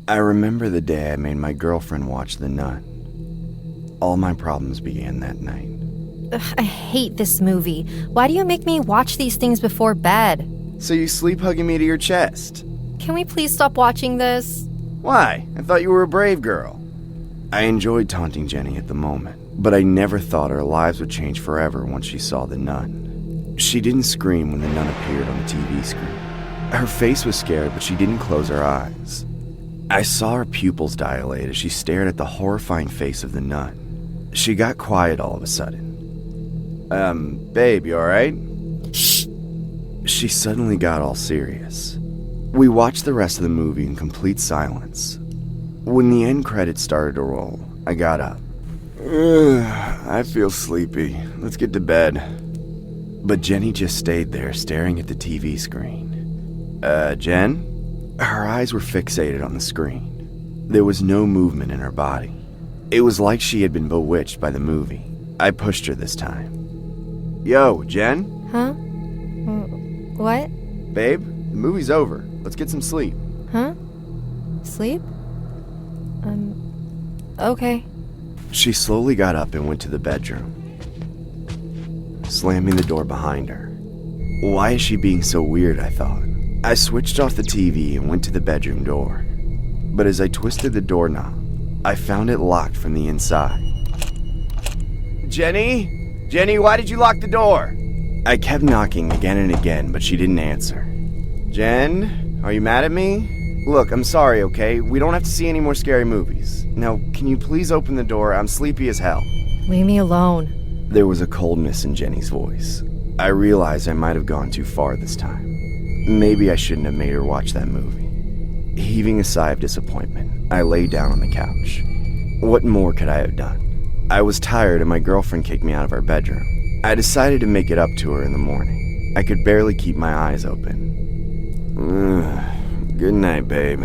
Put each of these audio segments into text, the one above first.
I remember the day I made my girlfriend watch The Nun. All my problems began that night. Ugh, I hate this movie. Why do you make me watch these things before bed? So you sleep hugging me to your chest. Can we please stop watching this? Why? I thought you were a brave girl. I enjoyed taunting Jenny at the moment, but I never thought our lives would change forever once she saw The Nun. She didn't scream when The Nun appeared on the TV screen. Her face was scared, but she didn't close her eyes. I saw her pupils dilate as she stared at the horrifying face of The Nun. She got quiet all of a sudden. Babe, you alright? Shh! She suddenly got all serious. We watched the rest of the movie in complete silence. When the end credits started to roll, I got up. I feel sleepy. Let's get to bed. But Jenny just stayed there staring at the TV screen. Jen? Her eyes were fixated on the screen. There was no movement in her body. It was like she had been bewitched by the movie. I pushed her this time. Yo, Jen? Huh? What? Babe, the movie's over. Let's get some sleep. Huh? Sleep? Okay. She slowly got up and went to the bedroom, slamming the door behind her. Why is she being so weird, I thought. I switched off the TV and went to the bedroom door. But as I twisted the doorknob, I found it locked from the inside. Jenny? Jenny, why did you lock the door? I kept knocking again and again, but she didn't answer. Jen, are you mad at me? Look, I'm sorry, okay? We don't have to see any more scary movies. Now, can you please open the door? I'm sleepy as hell. Leave me alone. There was a coldness in Jenny's voice. I realized I might have gone too far this time. Maybe I shouldn't have made her watch that movie. Heaving a sigh of disappointment, I lay down on the couch. What more could I have done? I was tired and my girlfriend kicked me out of our bedroom. I decided to make it up to her in the morning. I could barely keep my eyes open. Good night, babe.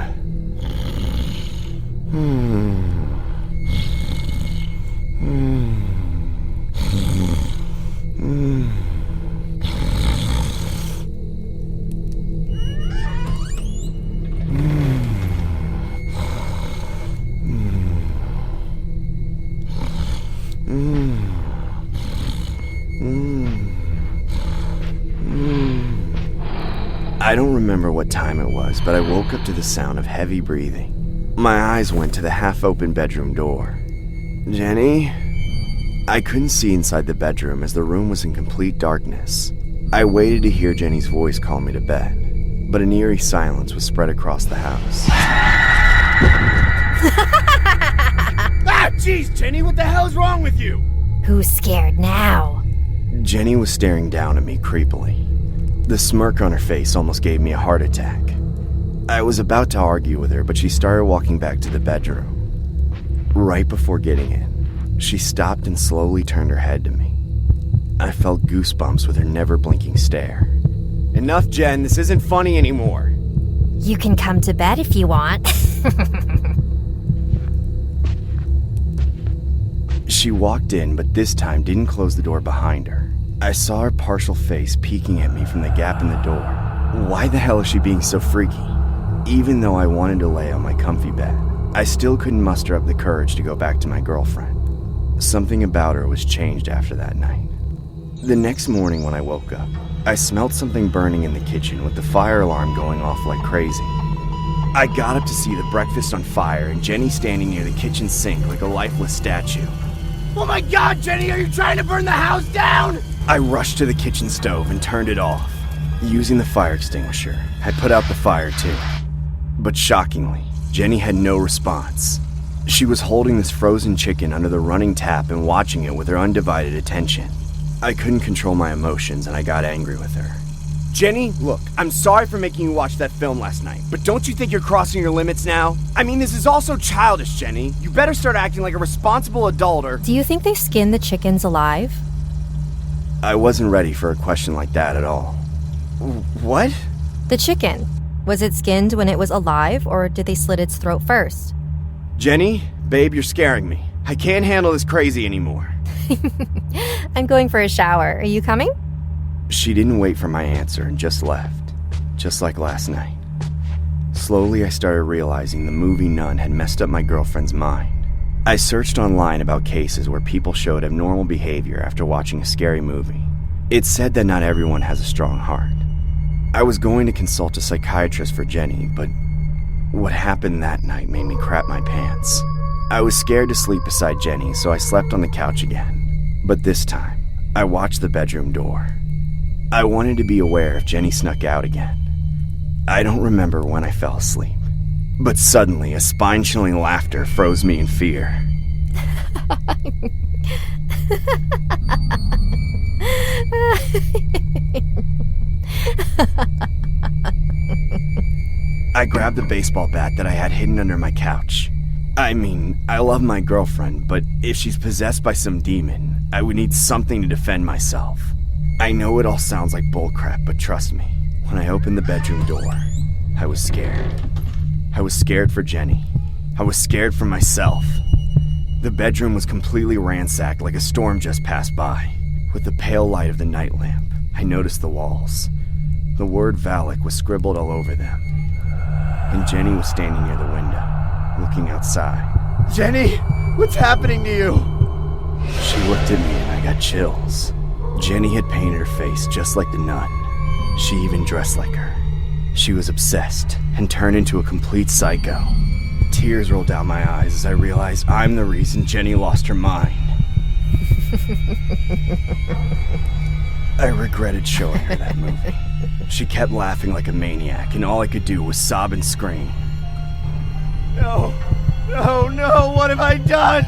I don't remember what time it was, but I woke up to the sound of heavy breathing. My eyes went to the half-open bedroom door. Jenny? I couldn't see inside the bedroom as the room was in complete darkness. I waited to hear Jenny's voice call me to bed, but an eerie silence was spread across the house. Ah, jeez, Jenny, what the hell's wrong with you? Who's scared now? Jenny was staring down at me creepily. The smirk on her face almost gave me a heart attack. I was about to argue with her, but she started walking back to the bedroom. Right before getting in, she stopped and slowly turned her head to me. I felt goosebumps with her never-blinking stare. Enough, Jen. This isn't funny anymore. You can come to bed if you want. She walked in, but this time didn't close the door behind her. I saw her partial face peeking at me from the gap in the door. Why the hell is she being so freaky? Even though I wanted to lay on my comfy bed, I still couldn't muster up the courage to go back to my girlfriend. Something about her was changed after that night. The next morning when I woke up, I smelled something burning in the kitchen with the fire alarm going off like crazy. I got up to see the breakfast on fire and Jenny standing near the kitchen sink like a lifeless statue. Oh my God, Jenny, are you trying to burn the house down? I rushed to the kitchen stove and turned it off. Using the fire extinguisher, I put out the fire too. But shockingly, Jenny had no response. She was holding this frozen chicken under the running tap and watching it with her undivided attention. I couldn't control my emotions and I got angry with her. Jenny, look, I'm sorry for making you watch that film last night, but don't you think you're crossing your limits now? I mean, this is also childish, Jenny. You better start acting like a responsible adult or— Do you think they skin the chickens alive? I wasn't ready for a question like that at all. What? The chicken. Was it skinned when it was alive, or did they slit its throat first? Jenny, babe, you're scaring me. I can't handle this crazy anymore. I'm going for a shower. Are you coming? She didn't wait for my answer and just left, just like last night. Slowly, I started realizing the movie Nun had messed up my girlfriend's mind. I searched online about cases where people showed abnormal behavior after watching a scary movie. It said that not everyone has a strong heart. I was going to consult a psychiatrist for Jenny, but what happened that night made me crap my pants. I was scared to sleep beside Jenny, so I slept on the couch again. But this time, I watched the bedroom door. I wanted to be aware if Jenny snuck out again. I don't remember when I fell asleep, but suddenly a spine-chilling laughter froze me in fear. I grabbed the baseball bat that I had hidden under my couch. I mean, I love my girlfriend, but if she's possessed by some demon, I would need something to defend myself. I know it all sounds like bullcrap, but trust me, when I opened the bedroom door, I was scared. I was scared for Jenny. I was scared for myself. The bedroom was completely ransacked like a storm just passed by. With the pale light of the night lamp, I noticed the walls. The word Valak was scribbled all over them. And Jenny was standing near the window, looking outside. "Jenny, what's happening to you?" She looked at me and I got chills. Jenny had painted her face just like the nun. She even dressed like her. She was obsessed and turned into a complete psycho. Tears rolled down my eyes as I realized I'm the reason Jenny lost her mind. I regretted showing her that movie. She kept laughing like a maniac, and all I could do was sob and scream. No, what have I done?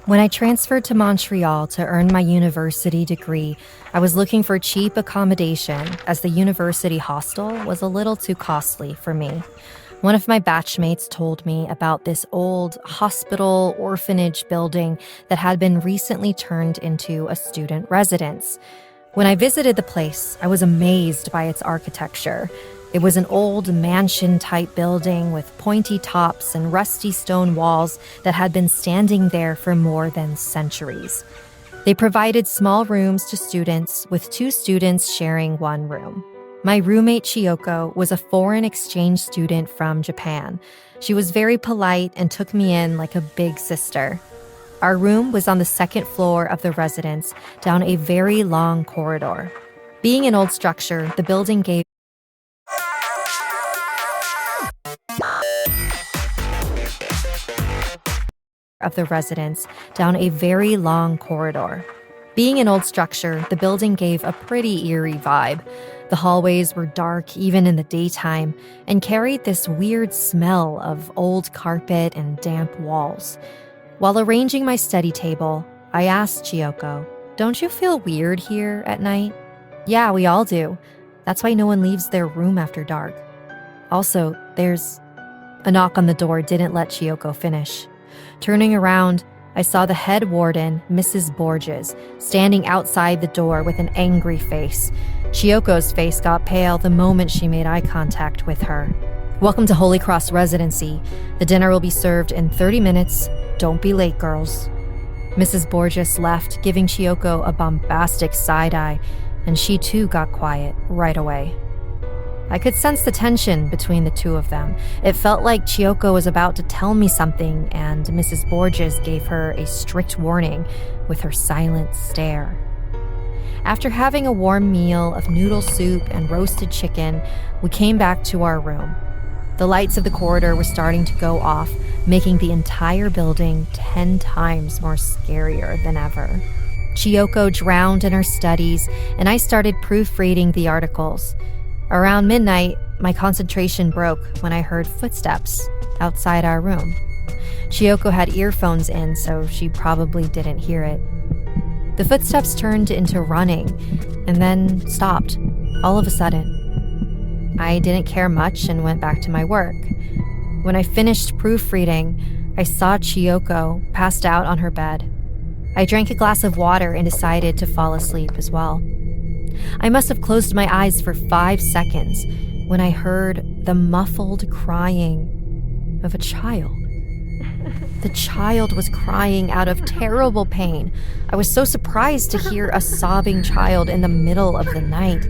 When I transferred to Montreal to earn my university degree, I was looking for cheap accommodation as the university hostel was a little too costly for me. One of my batchmates told me about this old hospital orphanage building that had been recently turned into a student residence. When I visited the place, I was amazed by its architecture. It was an old mansion-type building with pointy tops and rusty stone walls that had been standing there for more than centuries. They provided small rooms to students, with 2 students sharing one room. My roommate Chiyoko was a foreign exchange student from Japan. She was very polite and took me in like a big sister. Our room was on the 2nd floor of the residence, down a very long corridor. Being an old structure, the building gave of the residence down a very long corridor. Being an old structure, the building gave a pretty eerie vibe. The hallways were dark even in the daytime and carried this weird smell of old carpet and damp walls. While arranging my study table, I asked Chiyoko, "Don't you feel weird here at night?" "Yeah, we all do. That's why no one leaves their room after dark. Also, there's..." A knock on the door didn't let Chiyoko finish. Turning around, I saw the head warden, Mrs. Borges, standing outside the door with an angry face. Chiyoko's face got pale the moment she made eye contact with her. "Welcome to Holy Cross Residency. The dinner will be served in 30 minutes. Don't be late, girls." Mrs. Borges left, giving Chiyoko a bombastic side-eye, and she too got quiet right away. I could sense the tension between the two of them. It felt like Chiyoko was about to tell me something, and Mrs. Borges gave her a strict warning with her silent stare. After having a warm meal of noodle soup and roasted chicken, we came back to our room. The lights of the corridor were starting to go off, making the entire building 10 times more scarier than ever. Chiyoko drowned in her studies, and I started proofreading the articles. Around midnight, my concentration broke when I heard footsteps outside our room. Chiyoko had earphones in, so she probably didn't hear it. The footsteps turned into running, and then stopped, all of a sudden. I didn't care much and went back to my work. When I finished proofreading, I saw Chiyoko passed out on her bed. I drank a glass of water and decided to fall asleep as well. I must have closed my eyes for 5 seconds when I heard the muffled crying of a child. The child was crying out of terrible pain. I was so surprised to hear a sobbing child in the middle of the night,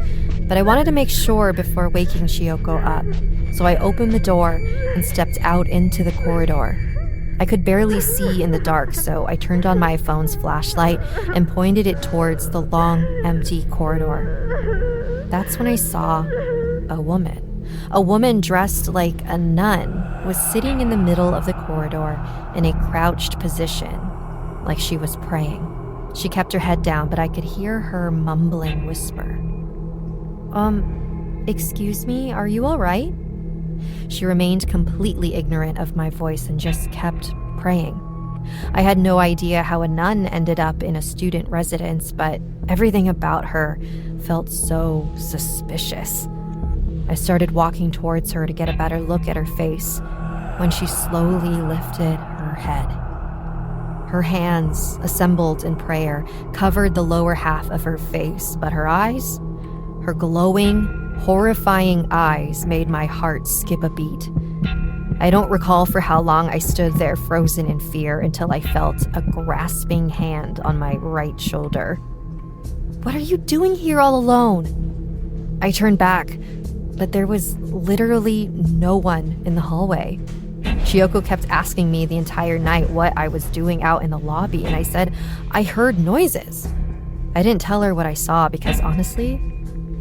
but I wanted to make sure before waking Chioko up. So I opened the door and stepped out into the corridor. I could barely see in the dark, so I turned on my phone's flashlight and pointed it towards the long, empty corridor. That's when I saw a woman. A woman dressed like a nun was sitting in the middle of the corridor in a crouched position, like she was praying. She kept her head down, but I could hear her mumbling whisper. Excuse me, are you all right? She remained completely ignorant of my voice and just kept praying. I had no idea how a nun ended up in a student residence, but everything about her felt so suspicious. I started walking towards her to get a better look at her face when she slowly lifted her head. Her hands, assembled in prayer, covered the lower half of her face, but her eyes, her glowing, horrifying eyes made my heart skip a beat. I don't recall for how long I stood there frozen in fear until I felt a grasping hand on my right shoulder. "What are you doing here all alone?" I turned back, but there was literally no one in the hallway. Chioko kept asking me the entire night what I was doing out in the lobby, and I said I heard noises. I didn't tell her what I saw because honestly,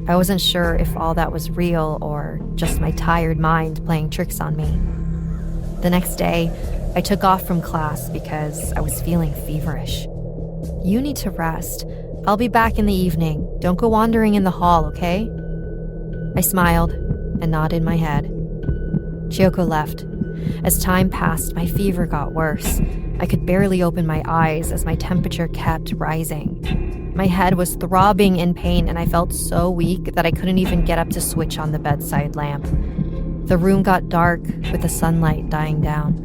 I wasn't sure if all that was real or just my tired mind playing tricks on me. The next day, I took off from class because I was feeling feverish. "You need to rest. I'll be back in the evening. Don't go wandering in the hall, okay?" I smiled and nodded my head. Chioko left. As time passed, my fever got worse. I could barely open my eyes as my temperature kept rising. My head was throbbing in pain, and I felt so weak that I couldn't even get up to switch on the bedside lamp. The room got dark with the sunlight dying down.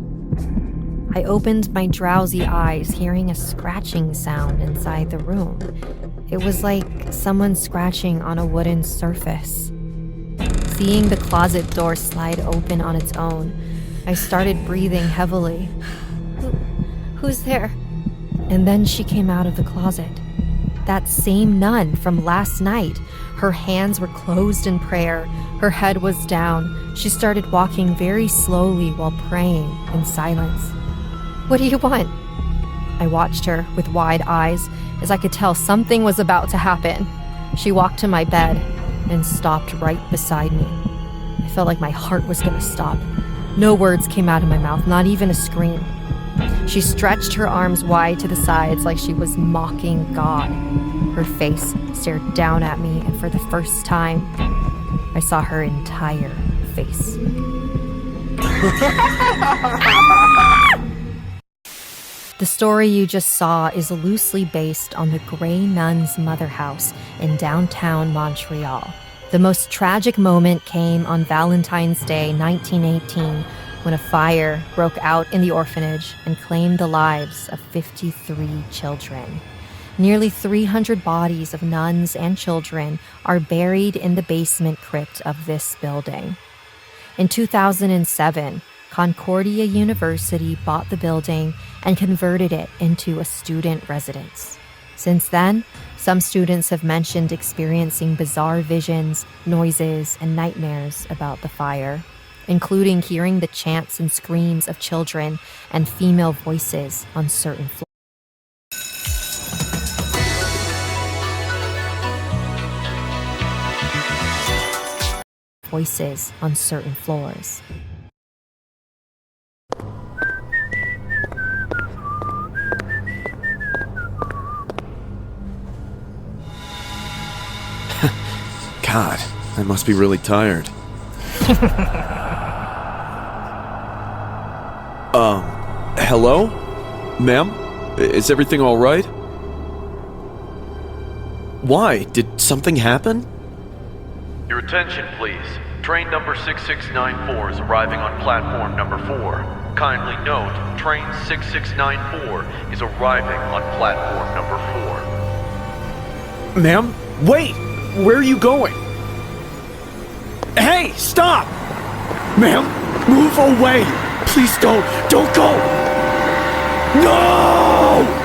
I opened my drowsy eyes, hearing a scratching sound inside the room. It was like someone scratching on a wooden surface. Seeing the closet door slide open on its own, I started breathing heavily. Who's there? And then she came out of the closet. That same nun from last night. Her hands were closed in prayer. Her head was down. She started walking very slowly while praying in silence. "What do you want?" I watched her with wide eyes as I could tell something was about to happen. She walked to my bed and stopped right beside me. I felt like my heart was going to stop. No words came out of my mouth, not even a scream. She stretched her arms wide to the sides like she was mocking God. Her face stared down at me, and for the first time, I saw her entire face. The story you just saw is loosely based on the Grey Nun's mother house in downtown Montreal. The most tragic moment came on Valentine's Day 1918 when a fire broke out in the orphanage and claimed the lives of 53 children. Nearly 300 bodies of nuns and children are buried in the basement crypt of this building. In 2007, Concordia University bought the building and converted it into a student residence. Since then, some students have mentioned experiencing bizarre visions, noises, and nightmares about the fire, including hearing the chants and screams of children and female voices on certain floors. God, I must be really tired. Hello? Ma'am? Is everything all right? Why? Did something happen? Your attention, please. Train number 6694 is arriving on platform number 4. Kindly note, train 6694 is arriving on platform number 4. Ma'am? Wait! Where are you going? Hey, stop! Ma'am, move away! Please don't go! No!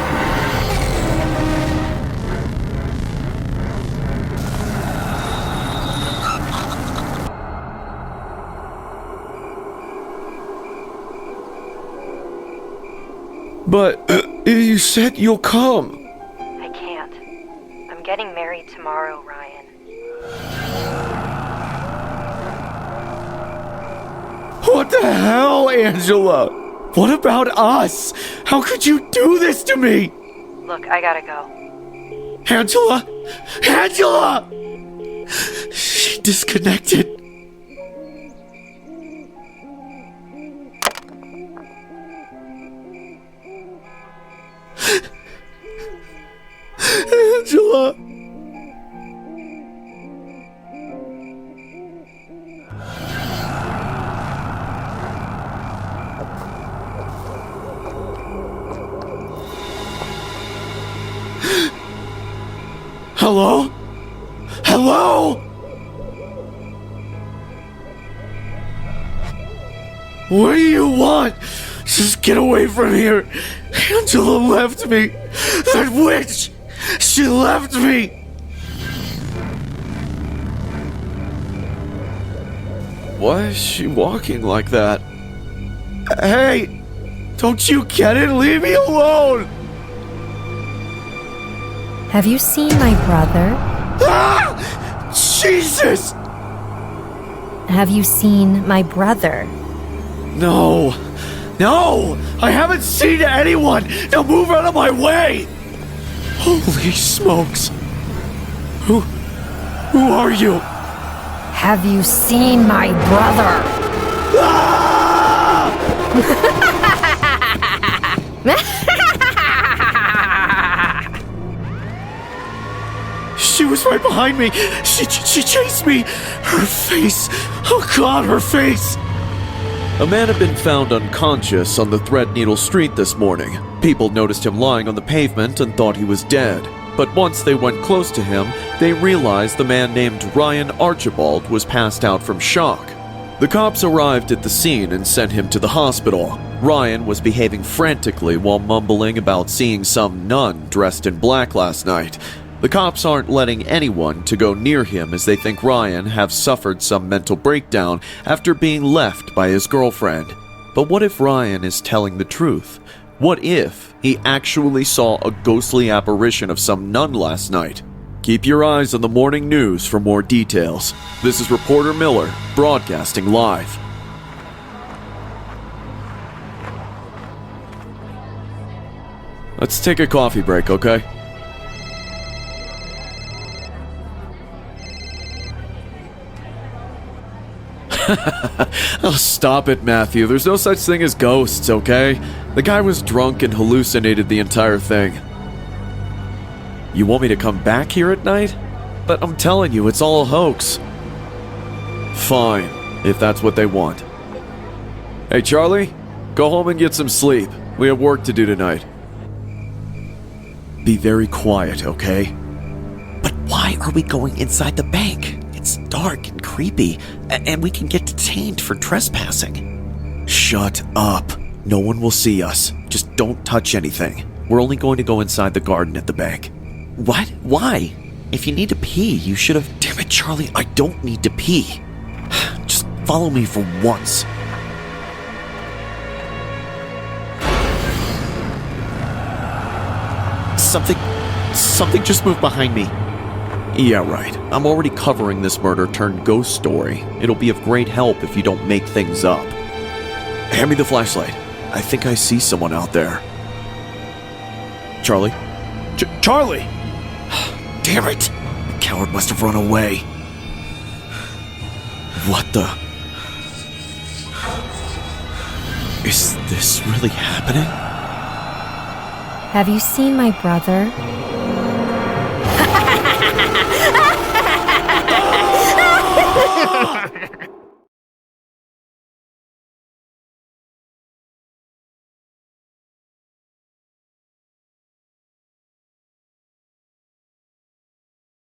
But you said you'll come. I can't. I'm getting married tomorrow, Ryan. What the hell, Angela? What about us? How could you do this to me? Look, I gotta go. Angela! Angela! She disconnected. Angela! Hello? Hello? What do you want? Just get away from here. Angela left me. That witch! She left me! Why is she walking like that? Hey! Don't you get it? Leave me alone! Have you seen my brother? Ah! Jesus! Have you seen my brother? No! No! I haven't seen anyone! Now move out of my way! Holy smokes! Who are you? Have you seen my brother? Ah! She was right behind me. She chased me. Her face. Oh God, her face. A man had been found unconscious on the Threadneedle Street this morning. People noticed him lying on the pavement and thought he was dead. But once they went close to him, they realized the man named Ryan Archibald was passed out from shock. The cops arrived at the scene and sent him to the hospital. Ryan was behaving frantically while mumbling about seeing some nun dressed in black last night. The cops aren't letting anyone to go near him as they think Ryan have suffered some mental breakdown after being left by his girlfriend. But what if Ryan is telling the truth? What if he actually saw a ghostly apparition of some nun last night? Keep your eyes on the morning news for more details. This is Reporter Miller, broadcasting live. Let's take a coffee break, okay? Oh, stop it, Matthew. There's no such thing as ghosts, okay? The guy was drunk and hallucinated the entire thing. You want me to come back here at night? But I'm telling you, it's all a hoax. Fine, if that's what they want. Hey, Charlie, go home and get some sleep. We have work to do tonight. Be very quiet, okay? But why are we going inside the bank? It's dark and creepy, and we can get detained for trespassing. Shut up. No one will see us. Just don't touch anything. We're only going to go inside the garden at the bank. What? Why? If you need to pee, you should have... Damn it, Charlie, I don't need to pee. Just follow me for once. Something just moved behind me. Yeah, right. I'm already covering this murder turned ghost story. It'll be of great help if you don't make things up. Hand me the flashlight. I think I see someone out there. Charlie? Charlie! Damn it! The coward must have run away. What the... Is this really happening? Have you seen my brother?